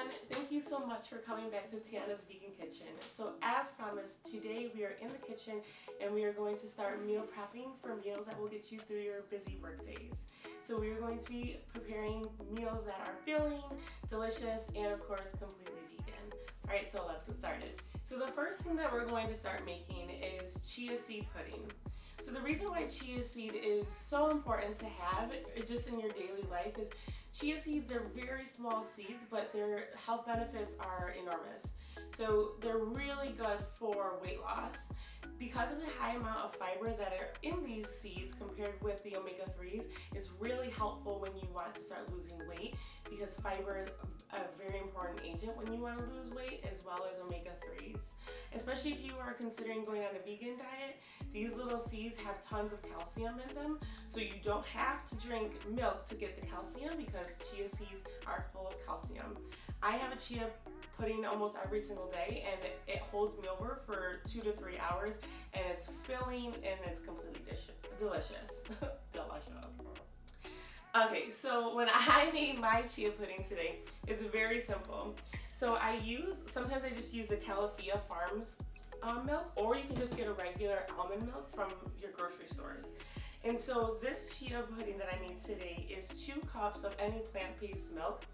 everyone, thank you so much for coming back to Tiana's Vegan Kitchen. So as promised, today we are in the kitchen and we are going to start meal prepping for meals that will get you through your busy work days. So we are going to be preparing meals that are filling, delicious, and of course completely vegan. Alright, so let's get started. So the first thing that we're going to start making is chia seed pudding. So the reason why chia seed is so important to have just in your daily life is chia seeds are very small seeds, but their health benefits are enormous. So they're really good for weight loss. Because of the high amount of fiber that are in these seeds compared with the omega-3s, it's really helpful when you want to start losing weight because fiber is a very important agent when you want to lose weight, as well as omega-3s. Especially if you are considering going on a vegan diet, these little seeds have tons of calcium in them, so you don't have to drink milk to get the calcium because chia seeds are full of calcium. I have a chia pudding almost every single day and it holds me over for 2 to 3 hours and it's filling and it's completely delicious. Delicious. Okay, so when I made my chia pudding today, it's very simple. So sometimes I just use the Califia Farms milk, or you can just get a regular almond milk from your grocery stores. And so this chia pudding that I made today is 2 cups of any plant-based milk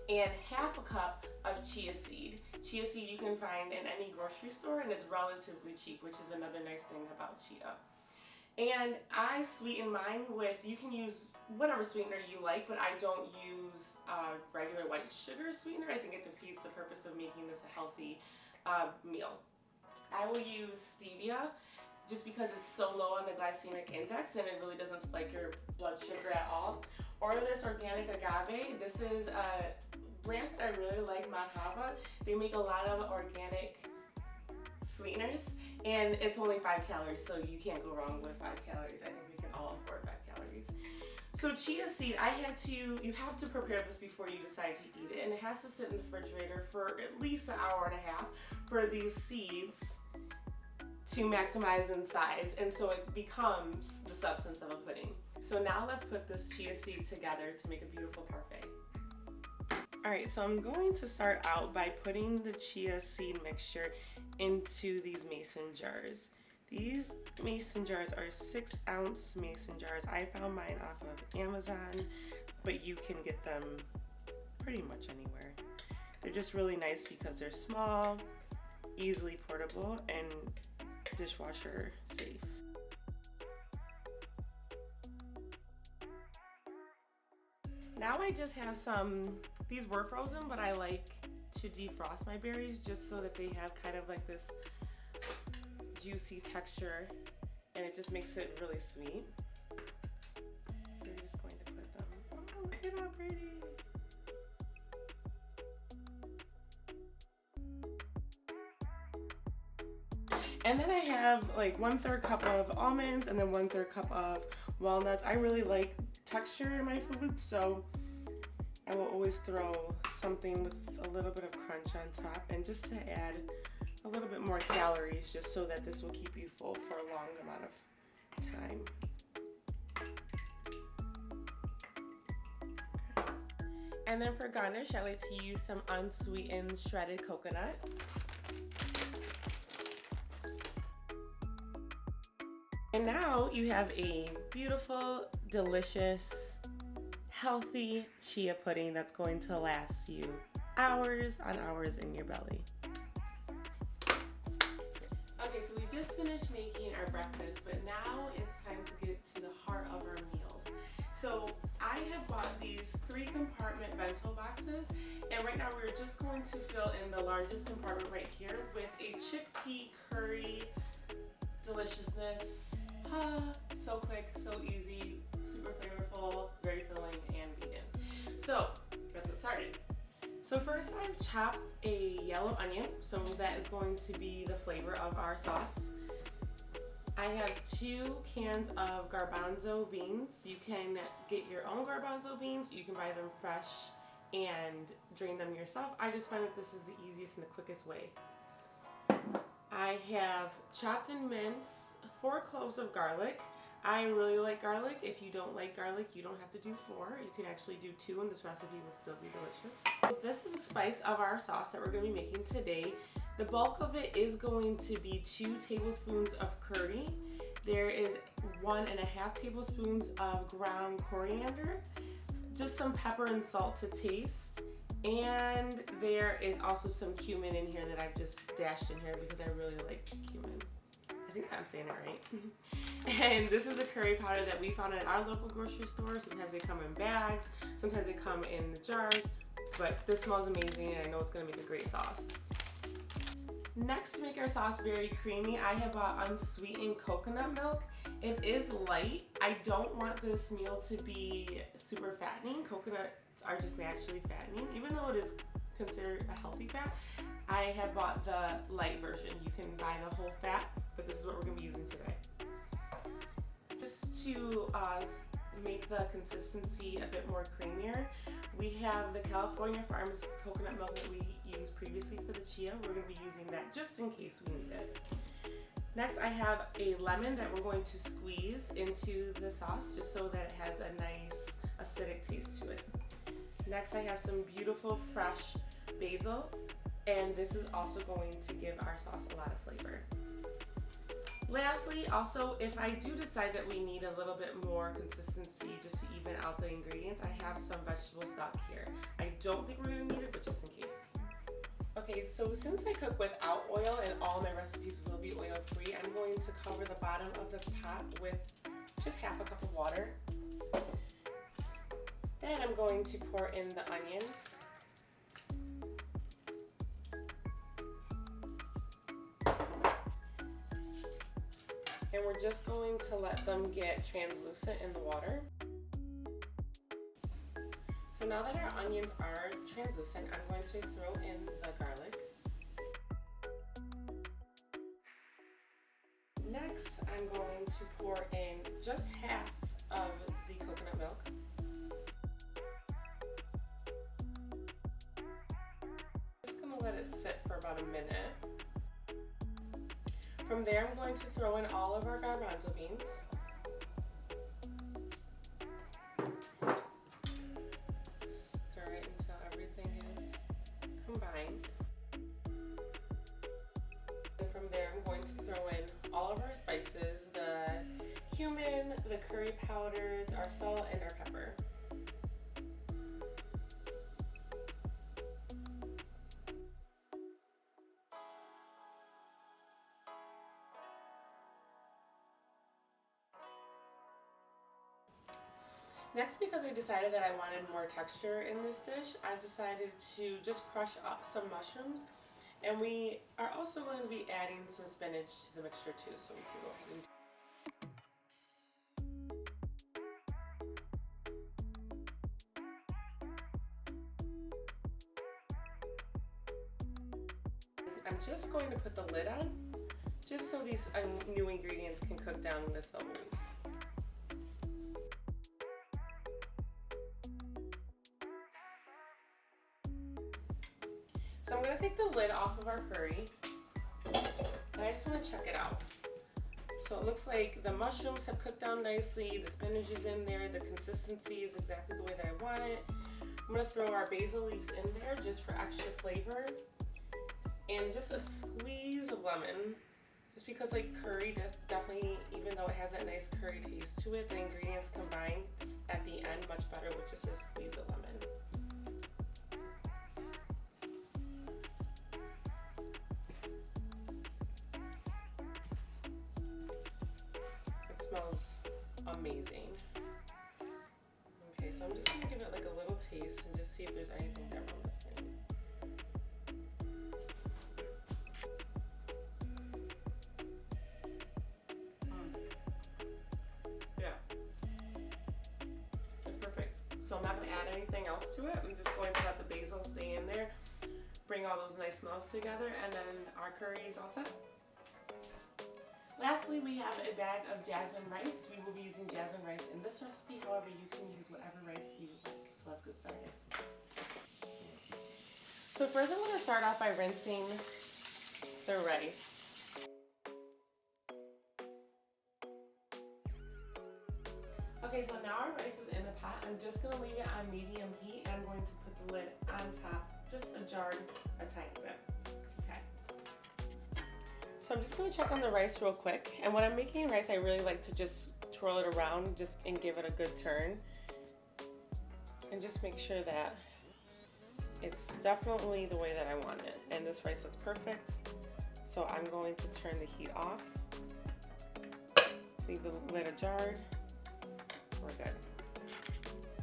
and half a cup of chia seed. Chia seed you can find in any grocery store and it's relatively cheap, which is another nice thing about chia. And I sweeten mine with, you can use whatever sweetener you like, but I don't use regular white sugar sweetener. I think it defeats the purpose of making this a healthy meal. I will use stevia just because it's so low on the glycemic index and it really doesn't spike your blood sugar at all. Or this organic agave. This is a brand that I really like, Madhava. They make a lot of organic sweeteners and it's only 5 calories, so you can't go wrong with 5 calories. I think we can all afford 5 calories. So chia seed, you have to prepare this before you decide to eat it, and it has to sit in the refrigerator for at least an hour and a half for these seeds to maximize in size, and so it becomes the substance of a pudding. So now let's put this chia seed together to make a beautiful parfait. Alright, so I'm going to start out by putting the chia seed mixture into these mason jars. These mason jars are 6-ounce mason jars. I found mine off of Amazon, but you can get them pretty much anywhere. They're just really nice because they're small, easily portable, and dishwasher safe. Now I just have these were frozen, but I like to defrost my berries just so that they have kind of like this juicy texture and it just makes it really sweet. So we're just going to put them, oh look at how pretty. And then I have like 1/3 cup of almonds and then 1/3 cup of walnuts. I really like texture in my food, so I will always throw something with a little bit of crunch on top and just to add a little bit more calories just so that this will keep you full for a long amount of time. Okay. And then for garnish, I like to use some unsweetened shredded coconut. And now you have a beautiful, delicious, healthy chia pudding that's going to last you hours on hours in your belly. Okay, so we just finished making our breakfast, but now it's time to get to the heart of our meals. So I have bought these 3-compartment bento boxes, and right now we're just going to fill in the largest compartment right here with a chickpea curry deliciousness. So quick, so easy, super flavorful, very filling, and vegan. So let's get started. So first I've chopped a yellow onion, so that is going to be the flavor of our sauce. I have 2 cans of garbanzo beans. You can get your own garbanzo beans, you can buy them fresh and drain them yourself. I just find that this is the easiest and the quickest way. I have chopped and minced 4 cloves of garlic. I really like garlic. If you don't like garlic, you don't have to do 4. You can actually do 2 and this recipe would still be delicious. This is the spice of our sauce that we're going to be making today. The bulk of it is going to be 2 tablespoons of curry. There is 1.5 tablespoons of ground coriander, just some pepper and salt to taste, and there is also some cumin in here that I've just dashed in here because I really like cumin. I think I'm saying it right. And this is the curry powder that we found at our local grocery store. Sometimes they come in bags, sometimes they come in the jars, but this smells amazing and I know it's gonna make a great sauce. Next, to make our sauce very creamy, I have bought unsweetened coconut milk. It is light. I don't want this meal to be super fattening. Coconuts are just naturally fattening, even though it is considered a healthy fat. I have bought the light version. You can buy the whole fat, but this is what we're gonna be using today. Just to make the consistency a bit more creamier, we have the California Farms coconut milk that we used previously for the Chia. We're gonna be using that just in case we need it. Next, I have a lemon that we're going to squeeze into the sauce just so that it has a nice acidic taste to it. Next, I have some beautiful fresh basil, and this is also going to give our sauce a lot of flavor. Lastly, also, if I do decide that we need a little bit more consistency just to even out the ingredients, I have some vegetable stock here. I don't think we're gonna need it, but just in case. Okay, so since I cook without oil and all my recipes will be oil free, I'm going to cover the bottom of the pot with just half a cup of water. Then I'm going to pour in the onions. And we're just going to let them get translucent in the water. So now that our onions are translucent, I'm going to throw in the garlic. Next, I'm going to pour in just half of the coconut milk. Just gonna let it sit for about a minute. From there, I'm going to throw in all of our garbanzo beans. Stir it until everything is combined. And from there, I'm going to throw in all of our spices, the cumin, the curry powder, our salt, and our pepper. Next, because I decided that I wanted more texture in this dish, I've decided to just crush up some mushrooms. And we are also going to be adding some spinach to the mixture too, so we can go ahead and I'm just going to put the lid on, just so these new ingredients can cook down with the old. So I'm going to take the lid off of our curry, and I just want to check it out. So it looks like the mushrooms have cooked down nicely, the spinach is in there, the consistency is exactly the way that I want it. I'm going to throw our basil leaves in there just for extra flavor, and just a squeeze of lemon, just because like curry does definitely, even though it has that nice curry taste to it, the ingredients combine at the end much better with just a squeeze of lemon. Smells amazing. Okay, so I'm just gonna give it like a little taste and just see if there's anything that we're missing. Yeah, it's perfect. So I'm not gonna add anything else to it. I'm just going to let the basil stay in there, bring all those nice smells together, and then our curry is all set. Lastly, we have a bag of jasmine rice. We will be using jasmine rice in this recipe. However, you can use whatever rice you like. So let's get started. So first I'm going to start off by rinsing the rice. Okay, so now our rice is in the pot. I'm just gonna leave it on medium heat and I'm going to put the lid on top, just jarred a tiny bit. Okay. So I'm just gonna check on the rice real quick. And when I'm making rice, I really like to just twirl it around and give it a good turn. And just make sure that it's definitely the way that I want it. And this rice looks perfect. So I'm going to turn the heat off. Leave the lid ajar. We're good.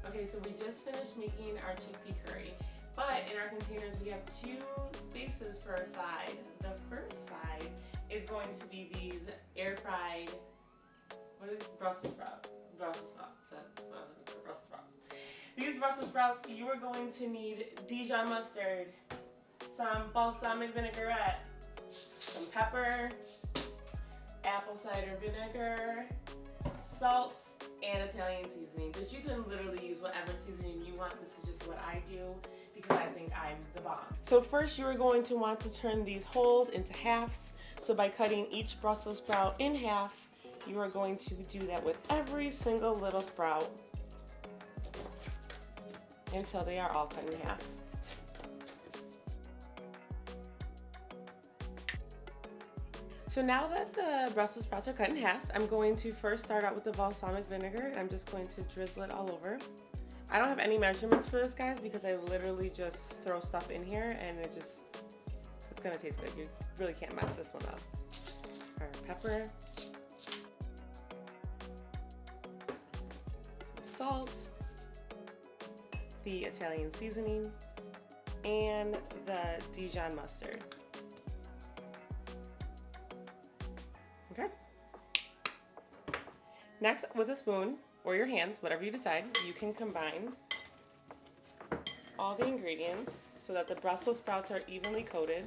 Okay, so we just finished making our chickpea curry. But in our containers, we have two spaces for a side. The first side is going to be these air fried, Brussels sprouts. Brussels sprouts. That's what I was looking for, Brussels sprouts. These Brussels sprouts, you are going to need Dijon mustard, some balsamic vinaigrette, some pepper, apple cider vinegar, salt, and Italian seasoning. But you can literally use whatever seasoning you want. This is just what I do because I think I'm the bomb. So first you are going to want to turn these holes into halves. So by cutting each Brussels sprout in half, you are going to do that with every single little sprout until they are all cut in half. So now that the Brussels sprouts are cut in halves, I'm going to first start out with the balsamic vinegar. And I'm just going to drizzle it all over. I don't have any measurements for this, guys, because I literally just throw stuff in here and it's gonna taste good. You really can't mess this one up. Our pepper, some salt, the Italian seasoning, and the Dijon mustard. Okay. Next, with a spoon or your hands, whatever you decide, you can combine all the ingredients so that the Brussels sprouts are evenly coated.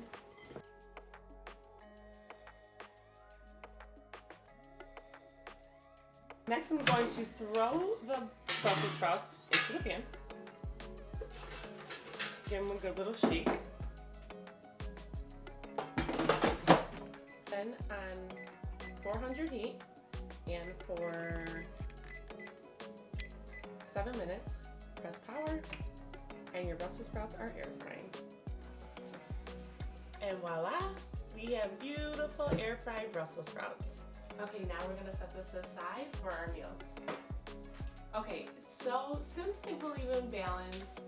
Next, I'm going to throw the Brussels sprouts into the pan. Give them a good little shake. Then on 400 heat and for 7 minutes, press power, and your Brussels sprouts are air frying. And voila, we have beautiful air fried Brussels sprouts. Okay, now we're gonna set this aside for our meals. Okay, so since I believe in balance,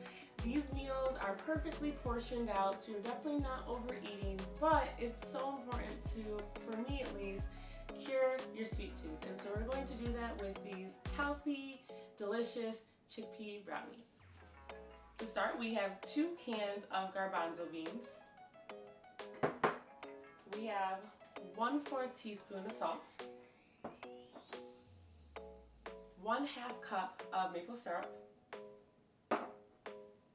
these meals are perfectly portioned out, so you're definitely not overeating, but it's so important to, for me at least, cure your sweet tooth. And so we're going to do that with these healthy, delicious chickpea brownies. To start, we have 2 cans of garbanzo beans. We have 1/4 teaspoon of salt, 1/2 cup of maple syrup,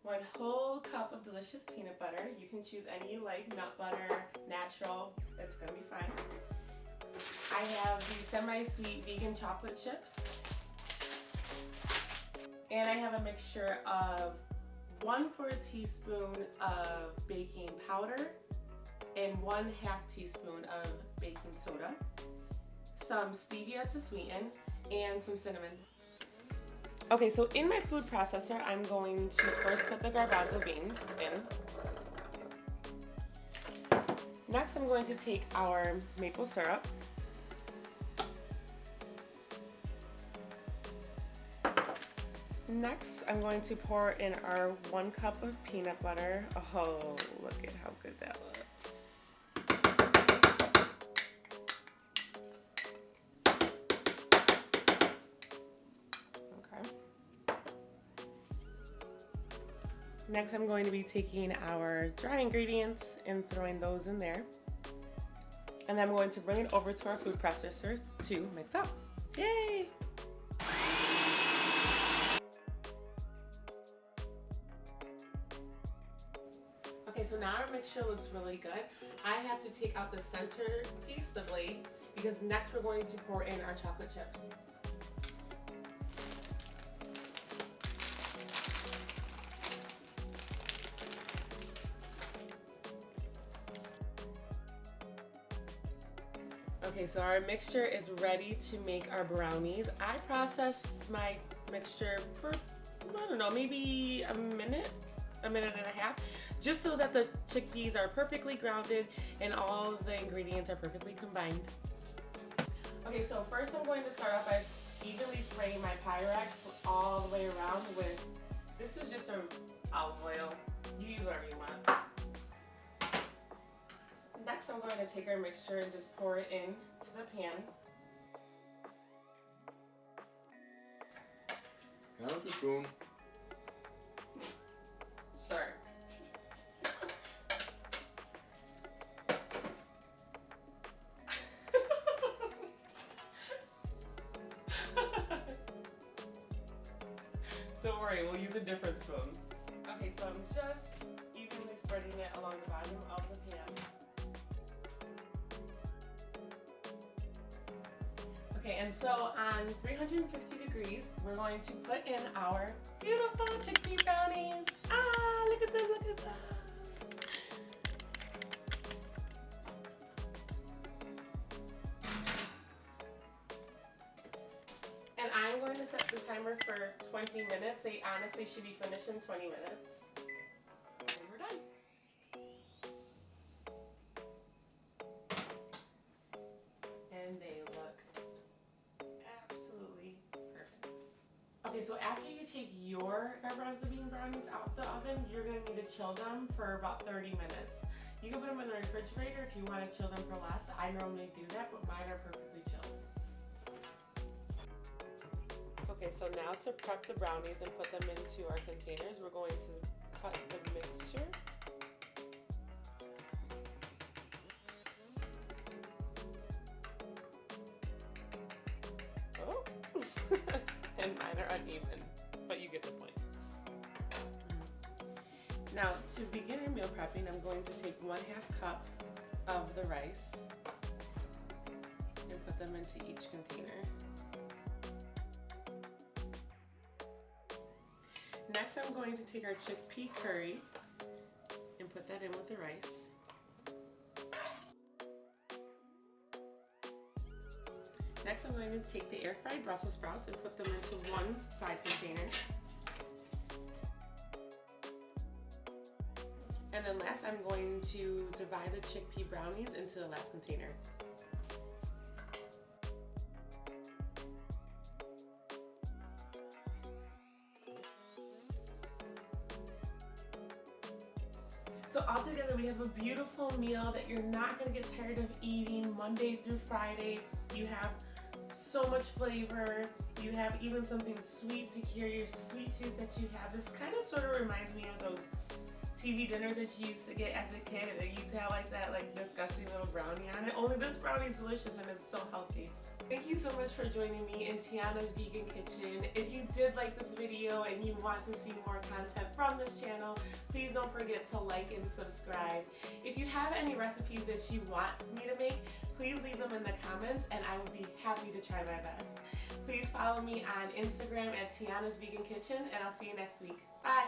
1 whole cup of delicious peanut butter. You can choose any you like, nut butter, natural, it's gonna be fine. I have the semi-sweet vegan chocolate chips. And I have a mixture of 1/4 teaspoon of baking powder and 1/2 teaspoon of baking soda, some stevia to sweeten, and some cinnamon. Okay, so in my food processor, I'm going to first put the garbanzo beans in. Next, I'm going to take our maple syrup. Next, I'm going to pour in our 1 cup of peanut butter. Oh, look at how good that looks. Next, I'm going to be taking our dry ingredients and throwing those in there. And then I'm going to bring it over to our food processor to mix up. Yay! Okay, so now our mixture looks really good. I have to take out the center piece, the blade, because next we're going to pour in our chocolate chips. Okay, so our mixture is ready to make our brownies. I processed my mixture for, I don't know, maybe a minute and a half, just so that the chickpeas are perfectly grounded and all the ingredients are perfectly combined. Okay, so first I'm going to start off by evenly spraying my Pyrex all the way around with, this is just olive oil. You use whatever you want. Next, I'm going to take our mixture and just pour it into the pan. Can I have the spoon? Sure. Don't worry, we'll use a different spoon. Okay, so I'm just evenly spreading it along the bottom of the pan. Okay, and so on 350 degrees, we're going to put in our beautiful chickpea brownies. Ah, look at them, look at them. And I'm going to set the timer for 20 minutes. They honestly should be finished in 20 minutes. And we're done. And they look absolutely perfect. Okay, so after you take your garbanzo bean brownies out the oven, you're going to need to chill them for about 30 minutes. You can put them in the refrigerator if you want to chill them for less. I normally do that, but mine are perfectly chilled. Okay, so now to prep the brownies and put them into our containers, we're going to cut the mixture. Oh, and mine are uneven, but you get the point. Now, to begin your meal prepping, I'm going to take 1/2 cup of the rice and put them into each container. Next, I'm going to take our chickpea curry and put that in with the rice. Next, I'm going to take the air-fried Brussels sprouts and put them into one side container. And then last, I'm going to divide the chickpea brownies into the last container. So altogether, we have a beautiful meal that you're not going to get tired of eating Monday through Friday. You have so much flavor. You have even something sweet to cure your sweet tooth that you have. This kind of sort of reminds me of those TV dinners that you used to get as a kid. And it used to have like that disgusting little brownie on it. Only this brownie is delicious and it's so healthy. Thank you so much for joining me in Tiana's Vegan Kitchen. If you did like this video and you want to see more content from this channel, please don't forget to like and subscribe. If you have any recipes that you want me to make, please leave them in the comments and I will be happy to try my best. Please follow me on Instagram at Tiana's Vegan Kitchen and I'll see you next week. Bye!